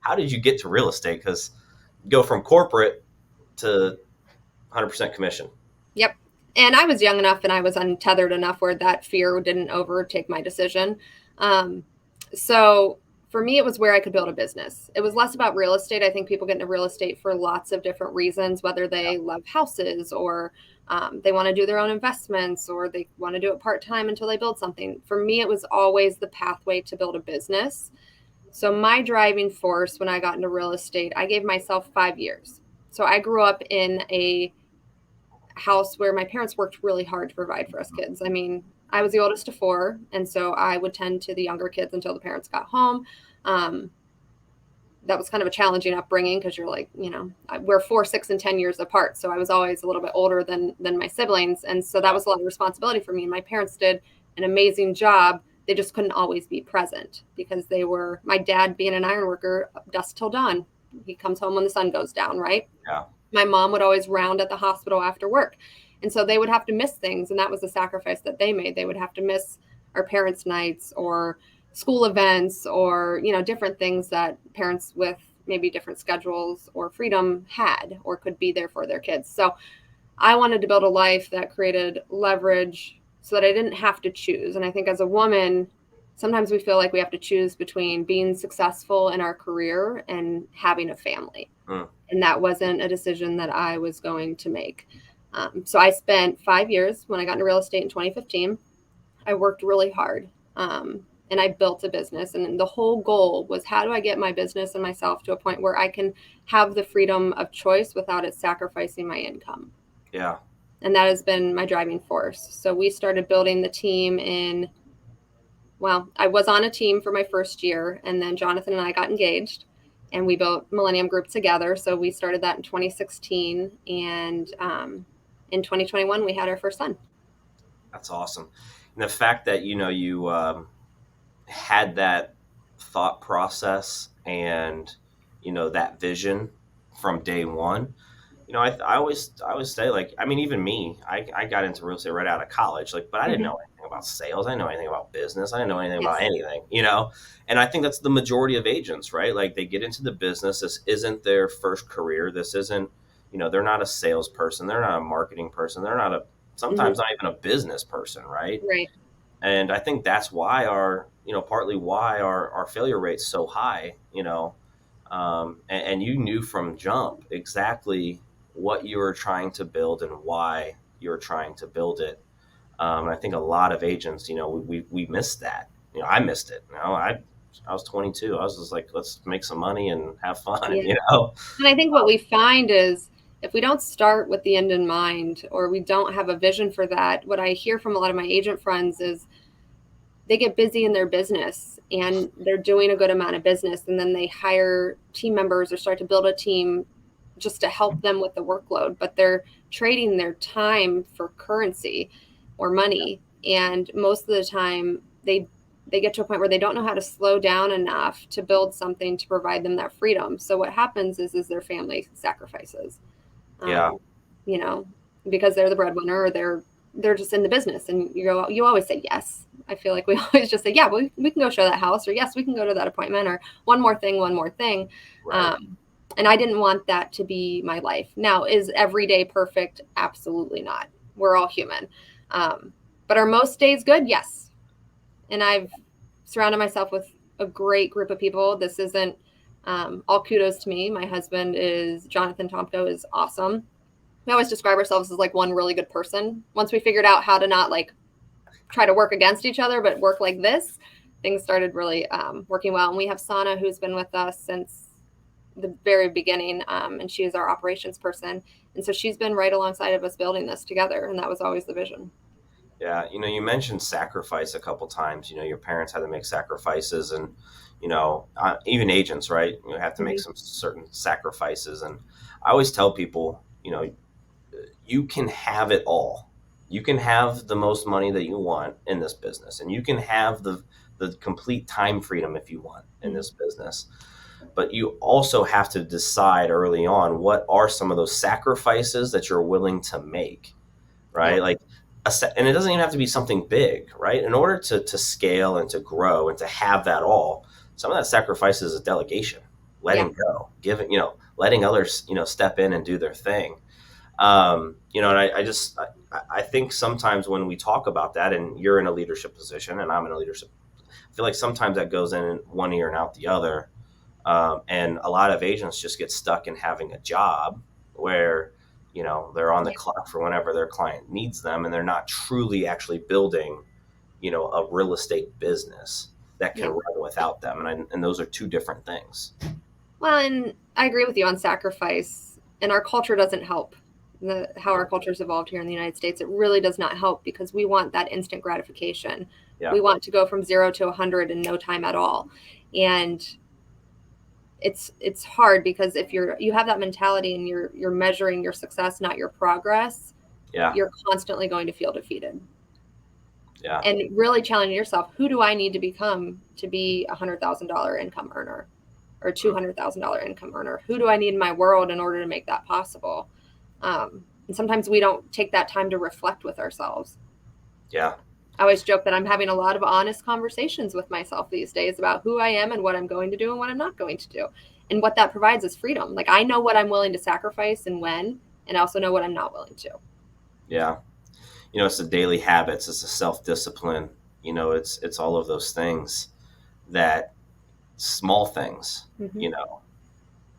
how did you get to real estate? Because you go from corporate to 100% commission. Yep. And I was young enough and I was untethered enough where that fear didn't overtake my decision. Um, so for me, it was where I could build a business. It was less about real estate. I think people get into real estate for lots of different reasons, whether they love houses or they want to do their own investments or they want to do it part time until they build something. For me, it was always the pathway to build a business. So my driving force when I got into real estate, I gave myself 5 years. So I grew up in a house where my parents worked really hard to provide for us kids. I mean, I was the oldest of four, and so I would tend to the younger kids until the parents got home. Um, that was kind of a challenging upbringing because you're like, we're 4, 6, and 10 years apart. So I was always a little bit older than my siblings, and so that was a lot of responsibility for me. My parents did an amazing job. They just couldn't always be present because they were my dad being an iron worker, dusk till dawn. He comes home when the sun goes down, right? Yeah. My mom would always round at the hospital after work. And so they would have to miss things. And that was the sacrifice that they made. They would have to miss our parents' nights or school events or, different things that parents with maybe different schedules or freedom had or could be there for their kids. So I wanted to build a life that created leverage so that I didn't have to choose. And I think as a woman, sometimes we feel like we have to choose between being successful in our career and having a family. And that wasn't a decision that I was going to make. So I spent 5 years when I got into real estate in 2015. I worked really hard and I built a business. And the whole goal was how do I get my business and myself to a point where I can have the freedom of choice without it sacrificing my income. Yeah. And that has been my driving force. So we started building the team I was on a team for my first year, and then Jonathan and I got engaged and we built Millennium Group together. So we started that in 2016, and in 2021 we had our first son. That's awesome. And the fact that you had that thought process and that vision from day one. I always say, like, I mean, even me, I got into real estate right out of college, like, but I didn't know anything about sales. I didn't know anything about business. I didn't know anything about anything, and I think that's the majority of agents, right? Like, they get into the business. This isn't their first career. This isn't, they're not a salesperson. They're not a marketing person. They're not sometimes not even a business person, right? Right. And I think that's why partly why our failure rate's so high, and you knew from jump exactly what you were trying to build and why you were trying to build it. I think a lot of agents, we missed that. I missed it. I was 22. I was just like, let's make some money and have fun. Yeah. And I think what we find is if we don't start with the end in mind or we don't have a vision for that, what I hear from a lot of my agent friends is they get busy in their business and they're doing a good amount of business, and then they hire team members or start to build a team just to help them with the workload, but they're trading their time for currency or money. And most of the time they get to a point where they don't know how to slow down enough to build something to provide them that freedom. So what happens is their family sacrifices, Yeah. Because they're the breadwinner or they're just in the business, and you always say yes. I feel like we always just say, yeah, we can go show that house, or yes, we can go to that appointment, or one more thing. Right. And I didn't want that to be my life. Now, is every day perfect? Absolutely not. We're all human. But are most days good? Yes. And I've surrounded myself with a great group of people. This isn't all kudos to me. My husband Jonathan Tomko is awesome. We always describe ourselves as like one really good person. Once we figured out how to not like try to work against each other, but work like this, things started really working well. And we have Sana, who's been with us since the very beginning, and she is our operations person. And so she's been right alongside of us building this together, and that was always the vision. Yeah, you mentioned sacrifice a couple times. Your parents had to make sacrifices, and even agents, right? You have to make some certain sacrifices. And I always tell people, you can have it all. You can have the most money that you want in this business, and you can have the complete time freedom if you want in this business. But you also have to decide early on what are some of those sacrifices that you're willing to make, right? Yeah. Like, and it doesn't even have to be something big, right? In order to scale and to grow and to have that all, some of that sacrifice is a delegation, Yeah. letting go, giving, letting others, step in and do their thing. And I think sometimes when we talk about that, and you're in a leadership position and I'm in a leadership, I feel like sometimes that goes in one ear and out the other. And a lot of agents just get stuck in having a job where, they're on the Yeah. clock for whenever their client needs them, and they're not truly actually building, a real estate business that can Yeah. run without them. And those are two different things. Well, and I agree with you on sacrifice, and our culture doesn't help. How our culture's evolved here in the United States, it really does not help because we want that instant gratification. Yeah. We want to go from 0 to 100 in no time at all. And it's hard because if you have that mentality and you're measuring your success, not your progress, Yeah. you're constantly going to feel defeated. Yeah. And really challenging yourself, who do I need to become to be $100,000 income earner or $200,000 income earner? Who do I need in my world in order to make that possible? And sometimes we don't take that time to reflect with ourselves. Yeah. I always joke that I'm having a lot of honest conversations with myself these days about who I am and what I'm going to do and what I'm not going to do. And what that provides is freedom. Like I know what I'm willing to sacrifice and when, and I also know what I'm not willing to. Yeah. It's the daily habits, it's the self-discipline, it's all of those things, that small things, Mm-hmm.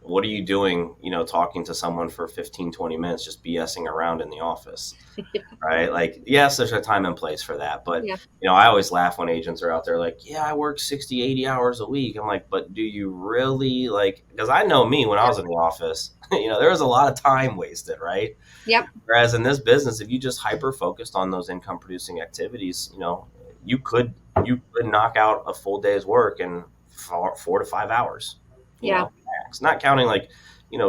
what are you doing, talking to someone for 15, 20 minutes, just BSing around in the office, Yeah. right? Like, yes, there's a time and place for that. But, Yeah. I always laugh when agents are out there like, yeah, I work 60, 80 hours a week. I'm like, but do you really, like, because I know me when I was in the office, there was a lot of time wasted, right? Yep. Whereas in this business, if you just hyper focused on those income producing activities, you could knock out a full day's work in 4 to 5 hours, Yeah. max. Not counting like,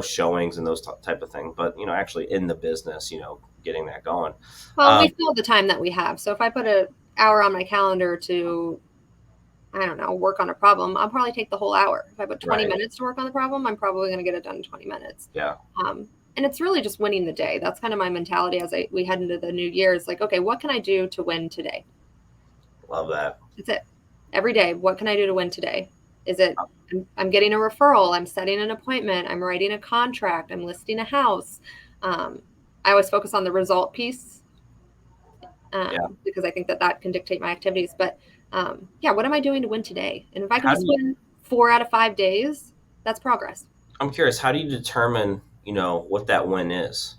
showings and those type of things, but actually in the business, getting that going. Well, we Um, fill the time that we have. So if I put an hour on my calendar to, I don't know, work on a problem, I'll probably take the whole hour. If I put 20 right. minutes to work on the problem, I'm probably going to get it done in 20 minutes. Yeah. And it's really just winning the day. That's kind of my mentality as we head into the new year. Is like, okay, what can I do to win today? Love that. That's it. Every day, what can I do to win today? Is it I'm getting a referral, I'm setting an appointment, I'm writing a contract, I'm listing a house. I always focus on the result piece Yeah. because I think that can dictate my activities. But yeah, what am I doing to win today? And if I can How do just you, win 4 out of 5 days, that's progress. I'm curious, how do you determine, what that win is?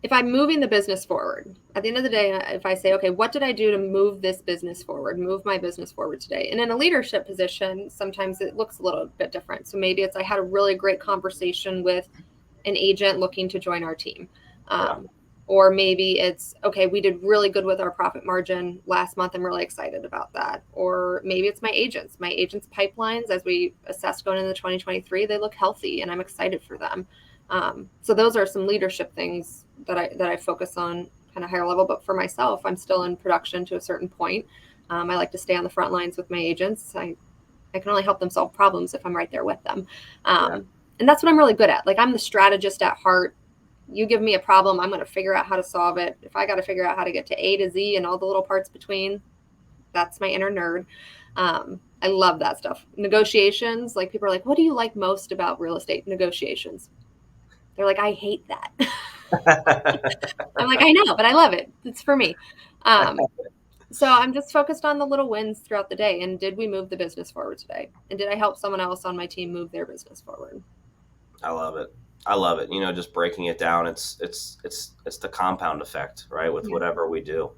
If I'm moving the business forward, at the end of the day, if I say, okay, what did I do to move this business forward, move my business forward today? And in a leadership position, sometimes it looks a little bit different. So maybe it's I had a really great conversation with an agent looking to join our team. Yeah. Or maybe it's, okay, we did really good with our profit margin last month. I'm really excited about that. Or maybe it's my agents. My agents' pipelines, as we assessed going into 2023, they look healthy and I'm excited for them. So those are some leadership things that I focus on kind of higher level. But for myself, I'm still in production to a certain point. I like to stay on the front lines with my agents. I can only help them solve problems if I'm right there with them. Yeah. And that's what I'm really good at. Like I'm the strategist at heart. You give me a problem, I'm going to figure out how to solve it. If I got to figure out how to get to A to Z and all the little parts between, that's my inner nerd. I love that stuff. Negotiations, like people are like, what do you like most about real estate negotiations? They're like, I hate that. I'm like, I know, but I love it. It's for me. So I'm just focused on the little wins throughout the day. And did we move the business forward today? And did I help someone else on my team move their business forward? I love it. I love it. Just breaking it down. It's the compound effect, right? With Yeah. whatever we do.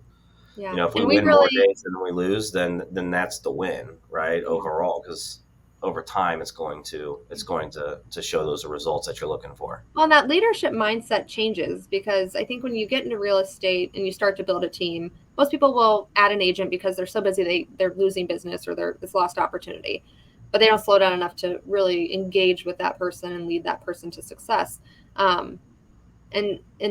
Yeah. If we And win more days than we lose, then that's the win, right? Yeah. Overall, because over time it's going to show those results that you're looking for. Well, that leadership mindset changes because I think when you get into real estate and you start to build a team, most people will add an agent because they're so busy they're losing business or it's lost opportunity, but they don't slow down enough to really engage with that person and lead that person to success. And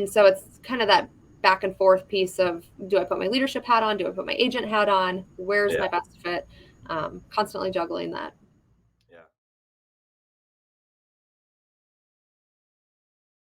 so it's kind of that back and forth piece of, do I put my leadership hat on? Do I put my agent hat on? Where's Yeah. my best fit? Constantly juggling that.